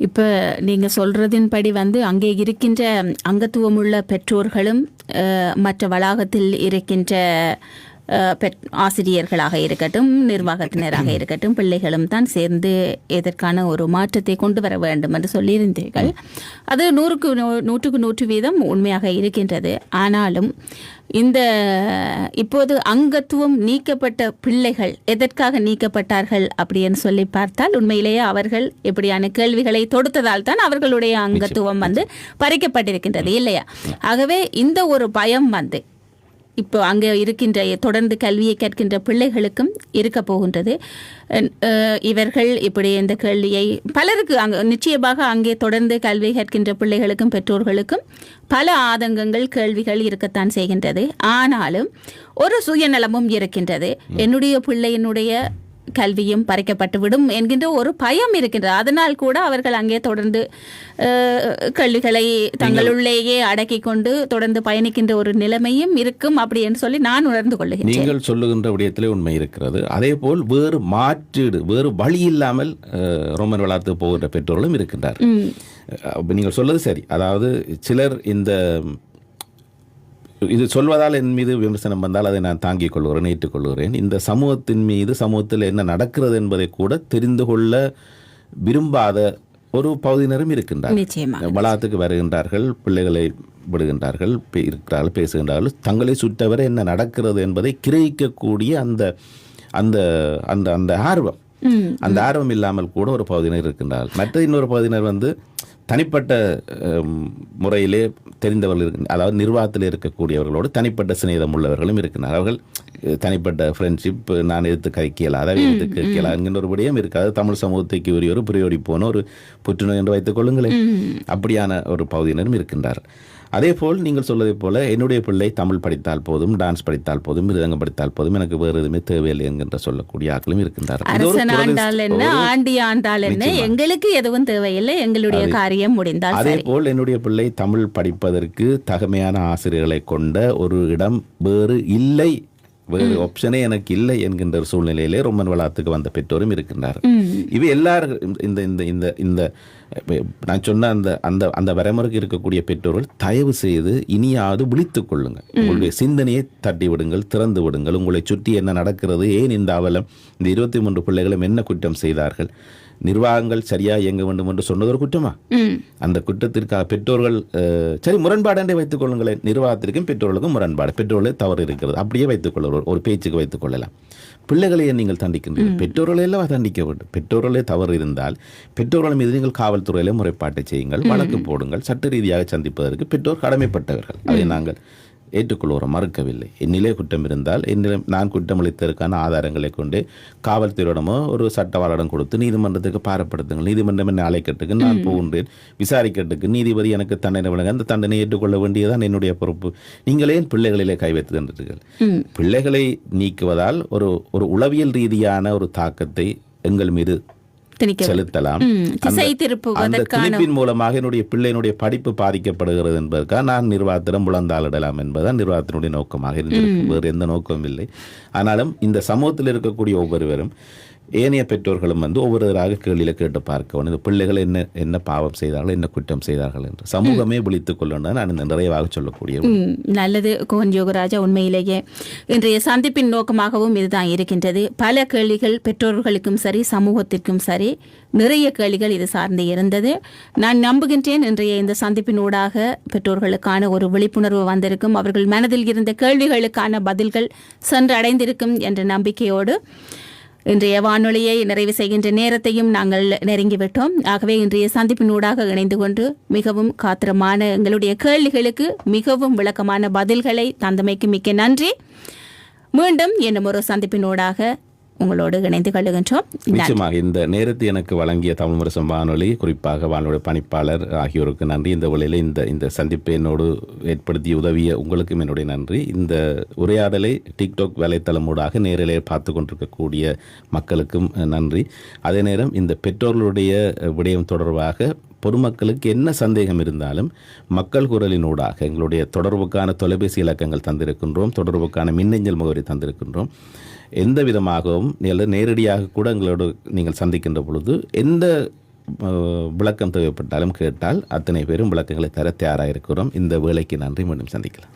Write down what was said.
இப்போ நீங்கள் சொல்கிறதின்படி அங்கே இருக்கின்ற அங்கத்துவமுள்ள பெற்றோர்களும் மற்ற வளாகத்தில் இருக்கின்ற ஆசிரியர்களாக இருக்கட்டும், நிர்வாகத்தினராக இருக்கட்டும், பிள்ளைகளும் தான் சேர்ந்து இதற்கான ஒரு மாற்றத்தை கொண்டு வர வேண்டும் என்று சொல்லியிருந்தீர்கள். அது 100% உண்மையாக இருக்கின்றது. ஆனாலும் இந்த இப்போது அங்கத்துவம் நீக்கப்பட்ட பிள்ளைகள் எதற்காக நீக்கப்பட்டார்கள் அப்படின்னு சொல்லி பார்த்தால், உண்மையிலேயே அவர்கள் இப்படியான கேள்விகளை தொடுத்ததால் தான் அவர்களுடைய அங்கத்துவம் பறிக்கப்பட்டிருக்கின்றது இல்லையா? ஆகவே இந்த ஒரு பயம் இப்போ அங்கே இருக்கின்ற தொடர்ந்து கல்வியை கற்கின்ற பிள்ளைகளுக்கும் இருக்க போகின்றது. இவர்கள் இப்படி இந்த கேள்வியை பலருக்கு நிச்சயமாக அங்கே தொடர்ந்து கல்வி கற்கின்ற பிள்ளைகளுக்கும் பெற்றோர்களுக்கும் பல ஆதங்கங்கள், கேள்விகள் இருக்கத்தான் செய்கின்றது. ஆனாலும் ஒரு சுயநலமும் இருக்கின்றது. என்னுடைய பிள்ளையினுடைய கல்வியும் பறிக்கப்பட்டுவிடும் என்கின்ற ஒரு பயம் இருக்கின்றது. அதனால் கூட அவர்கள் அங்கே தொடர்ந்து கல்விகளை தங்களுள்ளேயே அடக்கி கொண்டு தொடர்ந்து பயணிக்கின்ற ஒரு நிலைமையும் இருக்கும் அப்படின்னு சொல்லி நான் உணர்ந்து கொள்ளுகிறேன். நீங்கள் சொல்லுகின்ற விடயத்திலே உண்மை இருக்கிறது. அதே போல் வேறு மாற்றீடு, வேறு வழி இல்லாமல் ரோமன் வளர்த்து போகின்ற பெற்றோர்களும் இருக்கின்றார். நீங்கள் சொல்வது சரி. அதாவது சிலர் இது சொல்வதால் என் மீது விமர்சனம் வந்தால் அதை நான் தாங்கிக் கொள்கிறேன், ஏற்றுக்கொள்கிறேன். இந்த சமூகத்தின் மீது, சமூகத்தில் என்ன நடக்கிறது என்பதை கூட தெரிந்து கொள்ள விரும்பாத ஒரு பகுதியினரும் இருக்கின்றார்கள். வளாகத்துக்கு வருகின்றார்கள், பிள்ளைகளை விடுகின்றார்கள், இருக்கிறார்கள், பேசுகின்றார்கள். தங்களை சுற்றவரை என்ன நடக்கிறது என்பதை கிரகிக்கக்கூடிய அந்த அந்த அந்த அந்த ஆர்வம் அந்த ஆர்வம் இல்லாமல் கூட ஒரு பகுதியினர் இருக்கின்றார்கள். மற்ற இன்னொரு பகுதியினர் தனிப்பட்ட முறையிலே தெரிந்தவர்கள், அதாவது நிர்வாகத்தில் இருக்கக்கூடியவர்களோடு தனிப்பட்ட சிநேதம் உள்ளவர்களும் இருக்கிறார். அவர்கள் தனிப்பட்ட ஃப்ரெண்ட்ஷிப் நான் எடுத்து கைக்கலாம், அதை எடுத்து கேட்கலாம் என்கின்ற ஒரு விடயம் இருக்காது. தமிழ் சமூகத்தைக்கு ஒரு பிரியோடி போன ஒரு புற்றுநோய் என்று வைத்துக் கொள்ளுங்களேன். அப்படியான ஒரு பகுதியினரும் இருக்கின்றார். அதே போல் நீங்கள் சொல்வதை போல என்னுடைய பிள்ளை தமிழ் படித்தால் போதும், டான்ஸ் படித்தால் போதும், மிருதங்கம் படித்தால் போதும், எனக்கு வேறு எதுவுமே தேவையில்லை என்கின்ற சொல்லக்கூடிய ஆட்களும் இருக்கின்றார்கள். எங்களுக்கு எதுவும் தேவையில்லை, எங்களுடைய காரியம் முடிந்தால். அதே போல் என்னுடைய பிள்ளை தமிழ் படிப்பதற்கு தகமையான ஆசிரியர்களை கொண்ட ஒரு இடம் வேறு இல்லை, வேறு ஆப்ஷனே எனக்கு இல்லை என்கின்ற ஒரு சூழ்நிலையிலே ரோமன் வளாகத்துக்கு வந்த பெற்றோரும் இருக்கின்றார். இவை எல்லாரும் இந்த நான் சொன்ன அந்த வரைமுறைக்கு இருக்கக்கூடிய பெற்றோர்கள் தயவு செய்து இனியாவது விழித்துக் கொள்ளுங்கள். உங்களுடைய சிந்தனையை தட்டி விடுங்கள், திறந்து விடுங்கள். உங்களை சுற்றி என்ன நடக்கிறது, ஏன் இந்த அவலம், இந்த 23 பிள்ளைகளும் என்ன குற்றம் செய்தார்கள், நிர்வாகங்கள் சரியா இயங்க வேண்டும் என்று சொன்னது ஒரு குற்றமா? அந்த குற்றத்திற்காக பெற்றோர்கள் சரி முரண்பாடை வைத்துக் கொள்ளுங்களேன். நிர்வாகத்திற்கும் பெற்றோர்களுக்கும் முரண்பாடு, பெற்றோர்களே தவறு இருக்கிறது, அப்படியே வைத்துக் கொள்ள ஒரு பேச்சுக்கு வைத்துக் கொள்ளலாம். பிள்ளைகளையே நீங்கள் தண்டிக்கின்றீர்கள், பெற்றோர்களே எல்லாம் தண்டிக்க வேண்டும். பெற்றோர்களே தவறு இருந்தால் பெற்றோர்கள் மீது நீங்கள் காவல்துறையிலே முறைப்பாட்டை செய்யுங்கள், வழக்கு போடுங்கள். சட்ட ரீதியாக சந்திப்பதற்கு பெற்றோர் கடமைப்பட்டவர்கள், அதை நாங்கள் ஏற்றுக்கொள்வோம், மறுக்கவில்லை. என்னிலே குற்றம் இருந்தால் நான் குற்றமளித்ததற்கான ஆதாரங்களை கொண்டு காவல்துறையிடமோ ஒரு சட்டவாளரிடம் கொடுத்து நீதிமன்றத்துக்கு பாரப்படுத்துங்கள். நீதிமன்றம் என்னை அழைக்கட்டுக்கு நான் போகின்றேன், விசாரிக்கட்டுக்கு நீதிபதி எனக்கு தண்டனை வழங்க, அந்த தண்டனை ஏற்றுக்கொள்ள வேண்டியதான் என்னுடைய பொறுப்பு. நீங்களே பிள்ளைகளிலே கை வைத்துகின்றீர்கள். பிள்ளைகளை நீக்குவதால் ஒரு உளவியல் ரீதியான ஒரு தாக்கத்தை எங்கள் மீது செலுத்தலாம். அந்த திணிப்பின் மூலமாக என்னுடைய பிள்ளையினுடைய படிப்பு பாதிக்கப்படுகிறது என்பதற்காக நான் நிர்வாகத்திடம் முழந்தாளிடலாம் என்பதுதான் நிர்வாகத்தினுடைய நோக்கமாக இருந்திருக்கு. வேறு எந்த நோக்கமும் இல்லை. ஆனாலும் இந்த சமூகத்தில் இருக்கக்கூடிய ஒவ்வொருவரும், ஏனைய பெற்றோர்களும் ஒவ்வொருவராக கேள்வியில கேட்டு பார்க்க இந்த பிள்ளைகள் என்ன பாவம் செய்தார்கள், என்ன குற்றம் செய்தார்கள் என்று சமூகமே விழித்துக் கொள்ளணும். நான் இந்த நிறைவாக சொல்லக்கூடிய நல்லது கோன் யோகராஜா. உண்மையிலேயே இன்றைய சந்திப்பின் நோக்கமாகவும் இதுதான் இருக்கின்றது. பல கேள்விகள் பெற்றோர்களுக்கும் சரி, சமூகத்திற்கும் சரி, நிறைய கேள்விகள் இது சார்ந்து இருந்தது. நான் நம்புகின்றேன் இன்றைய இந்த சந்திப்பின் ஊடாக பெற்றோர்களுக்கான ஒரு விழிப்புணர்வு வந்திருக்கும், அவர்கள் மனதில் இருந்த கேள்விகளுக்கான பதில்கள் சென்று அடைந்திருக்கும் என்ற நம்பிக்கையோடு இன்றைய வானொலியை நிறைவு செய்கின்ற நேரத்தையும் நாங்கள் நெருங்கிவிட்டோம். ஆகவே இன்றைய சந்திப்பினூடாக இணைந்து கொண்டு மிகவும் காத்திரமான எங்களுடைய கேள்விகளுக்கு மிகவும் விளக்கமான பதில்களை தந்தமைக்கு மிக்க நன்றி. மீண்டும் இன்னும் ஒரு சந்திப்பினூடாக உங்களோடு இணைந்து கொள்ளுகின்றோம். நிச்சயமாக இந்த நேரத்தை எனக்கு வழங்கிய தமிழ் முரசம் வானொலி, குறிப்பாக வானொலி பணிப்பாளர் ஆகியோருக்கு நன்றி. இந்த வழியில் இந்த சந்திப்பை என்னோடு ஏற்படுத்தி உதவிய உங்களுக்கும் என்னுடைய நன்றி. இந்த உரையாடலை டிக்டாக் வலைத்தளமூடாக நேரிலே பார்த்து கொண்டிருக்கக்கூடிய மக்களுக்கும் நன்றி. அதே நேரம் இந்த பெற்றோர்களுடைய விடயம் தொடர்பாக பொதுமக்களுக்கு என்ன சந்தேகம் இருந்தாலும் மக்கள் குரலினூடாக எங்களுடைய தொடர்புக்கான தொலைபேசி இலக்கங்கள் தந்திருக்கின்றோம், தொடர்புக்கான மின்னஞ்சல் முகவரி தந்திருக்கின்றோம். எந்த விதமாகவும் நேரடியாக கூட எங்களோடு நீங்கள் சந்திக்கின்ற பொழுது எந்த விளக்கம் தேவைப்பட்டாலும் கேட்டால் அத்தனை பேரும் விளக்கங்களை தர தயாராக இருக்கிறோம். இந்த வேலைக்கு நன்றி. மீண்டும் சந்திக்கலாம்.